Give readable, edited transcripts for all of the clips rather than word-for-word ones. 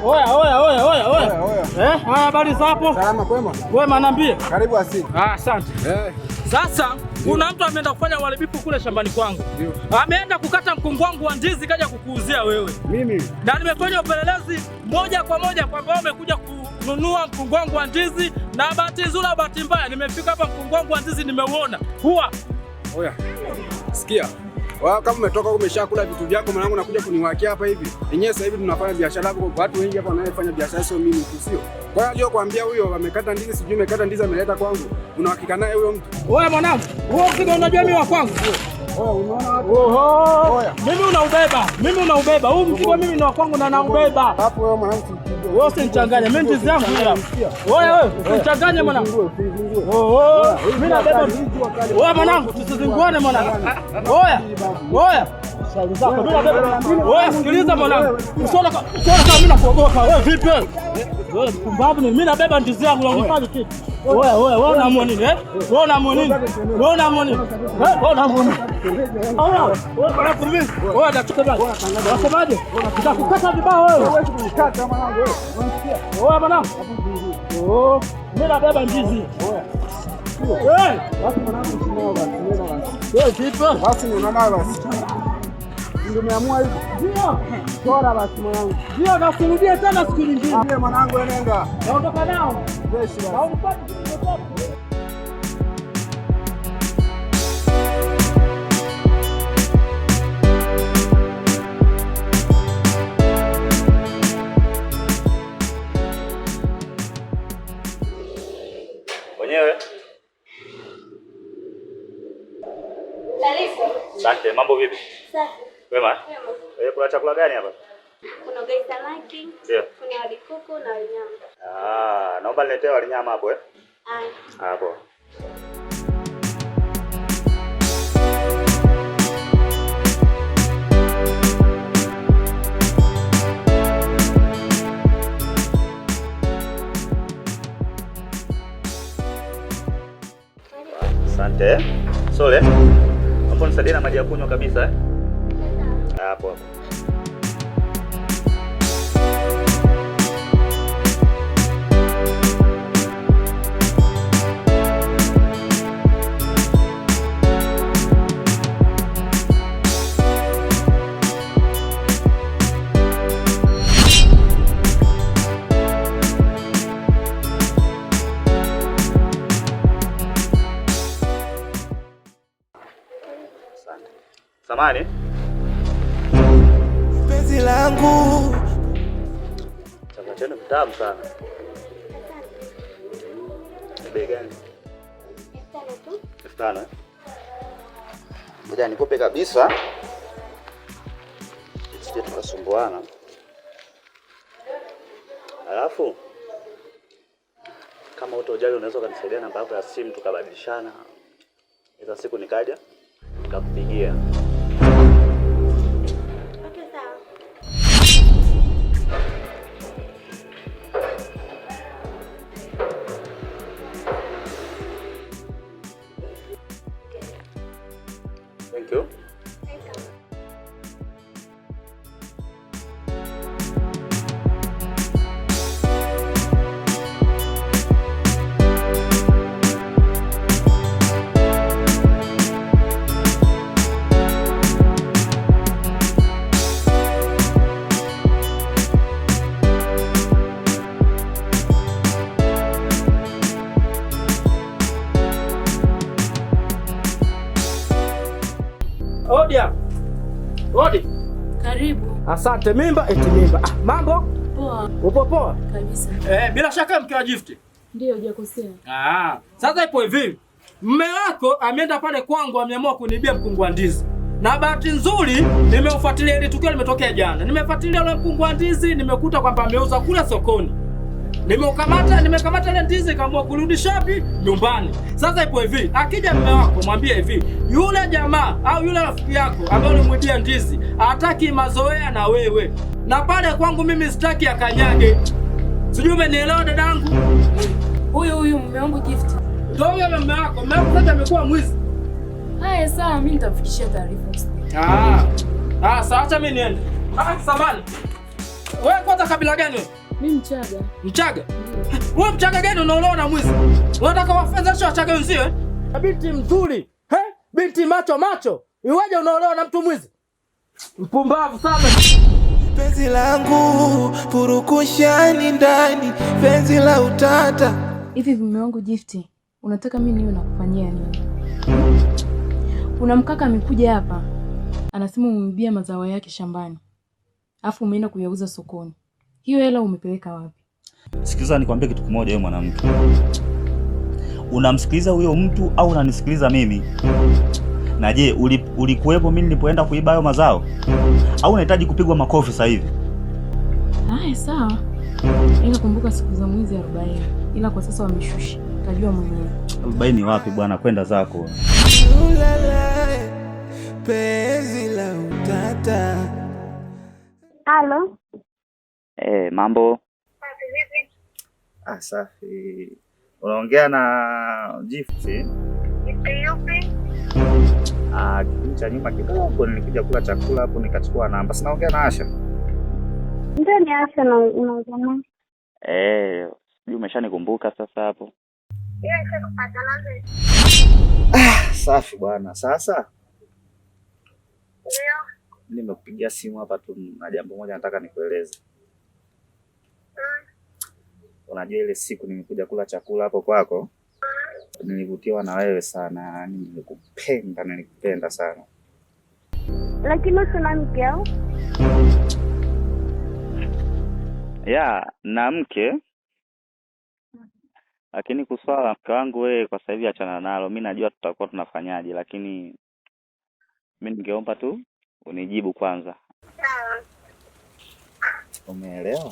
Oya. Habari za hapo? Salama kwema. Wema niambie. Karibu Asili. Asante. Sasa kuna mtu ameenda kufanya uharibifu kule shambani kwangu. Ameenda kukata mkungu wangu wa ndizi kaja kukuuzia wewe. Mimi. Na nimefanya upelelezi moja kwa moja kwamba wewe umekuja kununua mkungu wangu wa ndizi na bahati nzuri au bahati mbaya nimefika hapa mkungu wangu wa ndizi nimeuona. Huwa. Oya. Sikia. Wao kama umetoka umeshakula vitu vyako mwanangu nakuja kuniwakia hapa hivi. Yenyewe sasa hivi tunafanya biashara hapo, watu wengi hapa wanafanya biashara sio mimi tu sio. Kwa hiyo najua kuambia huyo amekata ndizi sijui amekata ndizi ameleta kwangu. Una hakika naye huyo mtu? Wewe mwanangu, wewe usigo unajua mimi wa kwangu. Unaona watu. Oho. Mimi unaubeba. Huu mzigo mimi ni wa kwangu na naubeba. Hapo wewe mwanangu. Wewe usinichanganye. Mimi ndizi yangu hapa. Wewe usinichanganye mwanangu. Oho. Mimi nabeba ndizi wakali. Wewe mwanangu tusizinguane mwanangu. Oya. Shauri zako. Mimi nabeba. Wewe sikiliza mwanangu. Usiona kama mimi nakuogopa. Wewe vipi wewe? Wewe pumbavu ni mimi nabeba ndizi yangu unanifanya kitu. Wewe unaamua nini eh? Wewe unaamua nini? Wewe unaamua nini? Wewe unaamua nini? Wewe unachukua. Unasemaje? Nitakukata vibao wewe. Wewe kunikata mwanangu wewe. Unasikia? Wewe mwanangu. Mimi nabeba ndizi. Wewe. Basi mwanangu usinao basi. Wewe vipi? Basi unaona basi. Ndio umeamua hivyo. Ndio. Bora basi mwanangu. Ndio nakurudie tena siku nyingine. Ndio mwanangu nenda. Naondoka nao. Fresh basi. Mwenyewe. Asante, mambo vipi? Safi. Wema? Kuna chakula gani hapa? Kuna ugali samaki, Ndio. kuna wali kuku na wali nyama. Naomba niletee wali nyama hapo Hapo. Asante. Sole. Hapo nisaidie na maji ya kunywa kabisa Hapo. Samani. Penzi langu. Chakula chenu kitamu sana. Bei gani? 5,000 tu. Ngoja nikupe kabisa. Sisi tunasumbuana. Alafu kama utojali unaweza kunisaidia namba yako ya simu tukabadilishana. Hizo siku nikaja nikakupigia. Thank you. Odi. Karibu. Asante. Mimba. Mambo? Poa. Upo poa? Kabisa. Bila shaka mke wa Gift. Ndio, hujakosea. Sasa ipo hivi. Mume wako ameenda pale kwangu ameamua kunibia mkungu wa ndizi. Na bahati nzuri nimeufuatilia ile tukio limetokea jana. Nimefuatilia ile mkungu wa ndizi nimekuta kwamba ameuza kule sokoni. Nimekamata ile ndizi kaamua kurudisha wapi? Nyumbani. Sasa ipo hivi, akija mume wako mwambie hivi, yule jamaa au yule rafiki yako ambaye ulimwibia ndizi hataki mazoea na wewe. Na pale kwangu mimi sitaki akanyage. Sijui umenielewa dadangu? Huyu mume wangu Gift. Ndio huyo mume wako. Mume wako sasa amekuwa mwizi. Haya sawa, mimi nitafikishia taarifa. Sasa acha mimi niende. Samani. Wewe kwanza kabila gani wewe? Mimi Mchaga. Mchaga? Wewe Mchaga gani unaolewa na mwizi? Unataka wafedheshe Wachaga wenzio eh? Binti mzuri, binti macho. Iweje unaolewa na mtu mwizi? Mpumbavu sana. Penzi langu purukushani ndani, penzi la utata. Hivi mume wangu Gift, unataka mimi niwe nakufanyia nini? Kuna mkaka amekuja hapa, anasema umembia mazao yake shambani, afu umeenda kuyauza sokoni. Hiyo hela umepeleka wapi? Sikiliza nikwambie kitu kimoja, wewe mwanamke. Unamsikiliza huyo mtu au unanisikiliza mimi? Na je, ulikuwepo mimi nilipoenda kuiba hayo mazao? Au unahitaji kupigwa makofi sasa hivi? Haya sawa. Ila kumbuka siku za mwezi 40. Ila kwa sasa wameshusha. Utajua mwenyewe. 40 wapi bwana, kwenda zako. Penzi la utata. Halo. Mambo? Safi vipi? Safi. Unaongea na Gift? Yupi? Kipindi cha nyuma kidogo nilikuja kula chakula hapo nikachukua namba. Sinaongea na Asha. Ndio ni Asha na unaongea naye. Sijui umeshanikumbuka sasa hapo. Yeye sasa kupata namba. Safi bwana. Sasa Ndio. nimekupigia simu hapa tu na jambo moja nataka nikueleze. Unajua ile siku nimekuja kula chakula hapo kwako, nilivutiwa na wewe sana, yaani nilikupenda na nilikupenda sana. Lakini una mke au? Na mke. Lakini kuswala mke wangu wewe kwa sasa hivi achana nalo. Mimi najua tutakuwa tunafanyaje, lakini mimi ningeomba tu unijibu kwanza. Sawa. Umeelewa?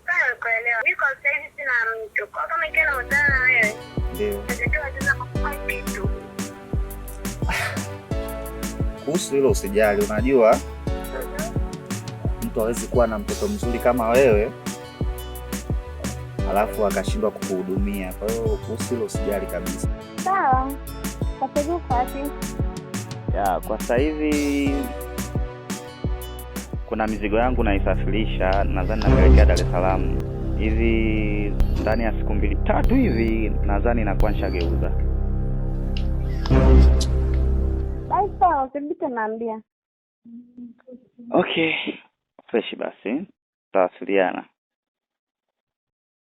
Sawa, kuelewa. Niko sasa hivi sina mtu. Kwa kama ikiwa unataka na wewe. Ndio. Nataka sasa kufanya kitu. Kuhusu hilo usijali, unajua mtu hawezi kuwa na mtoto mzuri kama wewe alafu akashindwa kukuhudumia. Kwa hiyo kuhusu hilo usijali kabisa. Sawa. Kwa sababu Kwa sasa hivi kuna mizigo yangu naisafirisha, nadhani napelekea Dar es Salaam. Hivi ndani ya siku 2-3 hivi nadhani inakuwa nishageuza. basi sawa, ukibita naambia. Okay. Fresh basi. Tawasiliana.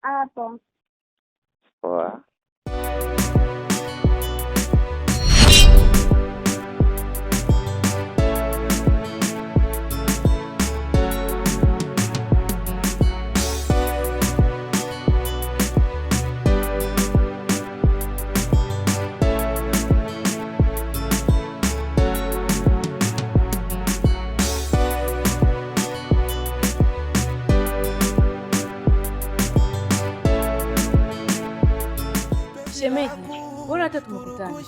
Hapo. Poa. Shemeji, bora hata tumekutana.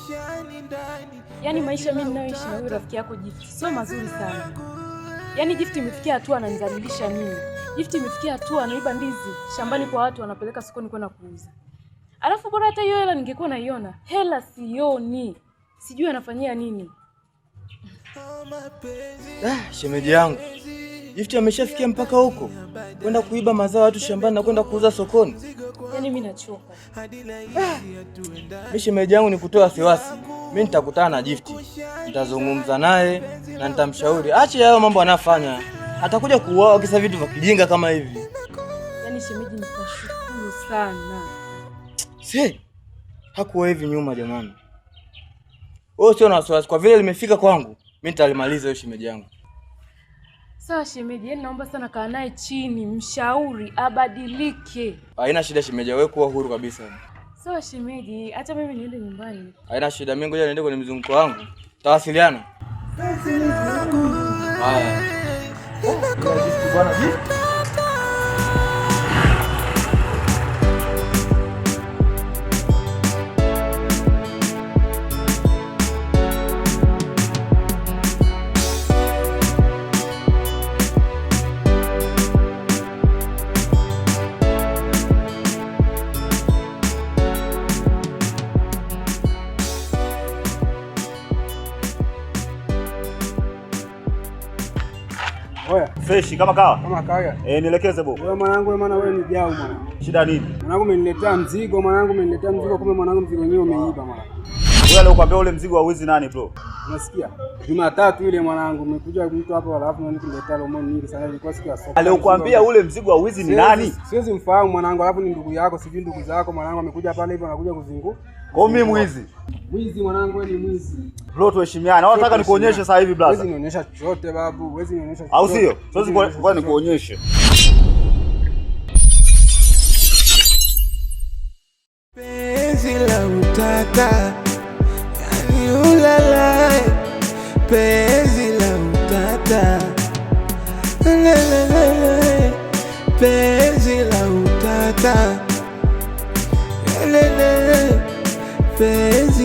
Yaani maisha mimi ninayoishi na huyu rafiki yako Gift sio mazuri sana. Yaani Gift imefikia hatua ananizalilisha mimi. Gift imefikia hatua anaiba ndizi shambani kwa watu wanapeleka sokoni kwenda kuuza. Alafu bora hata hiyo hela ningekuwa naiona. Hela sioni. Sijui anafanyia nini. Shemeji yangu. Gift ameshafikia mpaka huko. Kwenda kuiba mazao watu shambani na kwenda kuuza sokoni. Yaani mimi nachoka. Mimi shemeji yangu ni kutoa wasiwasi. Mimi nitakutana na Gift. Nitazungumza naye na nitamshauri. Acha hayo mambo anafanya. Atakuja kuuawa kisa vitu vya kijinga kama hivi. Yaani shemeji nitashukuru sana. Hakuwa hivi nyuma jamani. Wewe sio na wasiwasi, kwa vile limefika kwangu, mimi nitalimaliza hiyo shemeji yangu. Sawa shemeji, yaani naomba sana kaa naye chini, mshauri abadilike. Haina shida shemeji, wewe kuwa huru kabisa. Sawa shemeji, acha mimi niende nyumbani. Haina shida, mimi ngoja niende kwenye mzunguko wangu. Tawasiliana. Haya. Bwana Gift. Oya. Fresh kama kawa? Kama kawa. Nielekeze bo. Wewe mwanangu, wewe maana wewe ni jao mwana. Shida nini? Mwanangu umeniletea mzigo, kumbe mwanangu mzigo wenyewe umeiba mwana. Wewe alikwambia ule mzigo wa wizi nani bro? Unasikia? Jumatatu ile mwanangu umekuja mtu hapo alafu unaniletea lomoni nyingi sana, ilikuwa siku ya soko. Alikwambia ule mzigo wa wizi ni nani? Siwezi mfahamu mwanangu, alafu ni ndugu yako, sijui ndugu zako mwanangu, amekuja pale hivyo anakuja kuzingu. Kwa mimi mwizi. Mwizi mwanangu, wewe ni mwizi. Bro tuheshimiane. Au nataka nikuonyeshe sasa hivi brother. Wewe nionyesha chochote babu, wewe nionyesha chochote. Au sio? Siwezi kwa nikuonyeshe. Penzi la utata, yani ulala. Penzi la utata, penzi la utata, penzi